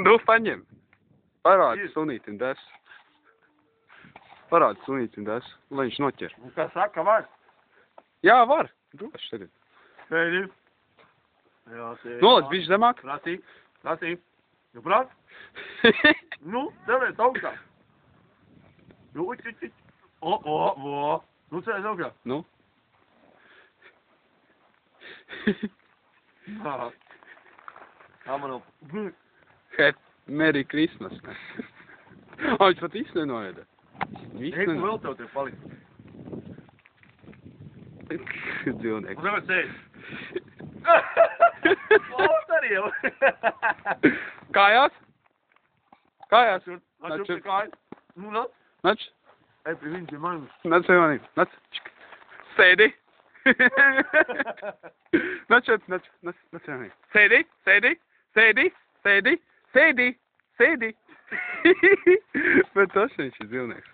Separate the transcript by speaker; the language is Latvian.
Speaker 1: Nu, paņem. Parādi sunītim desu. Parādi sunītim desu, lai viņš noķer.
Speaker 2: Un kā saka, var?
Speaker 1: Jā, var. Droši tagad.
Speaker 2: Pēļi. Jā, tēļi.
Speaker 1: Nolaiž bišķi zemāk.
Speaker 2: Prasī. Nu, prāt? Nu, devēt augstā. Nu, uķi. O. Nu, cēs augstā.
Speaker 1: Nu.
Speaker 2: Tā man jau.
Speaker 1: Merry Christmas. Viņš pat īsti nenoēda.
Speaker 2: Ej, tu vēl tev tev palikt.
Speaker 1: Dzīvnieks.
Speaker 2: Un tagad sēž. Lūdzu jau.
Speaker 1: Kājās? Kājās?
Speaker 2: Nāc pie kājas. Nu, nāc.
Speaker 1: Nāc.
Speaker 2: Ej, pie viņa, pie manis.
Speaker 1: Nāc pie manī. Nāc. Sēdi. Nāc šeit, nāc pie manī. Sēdi. Bet tas viņš ir dzīvnieks.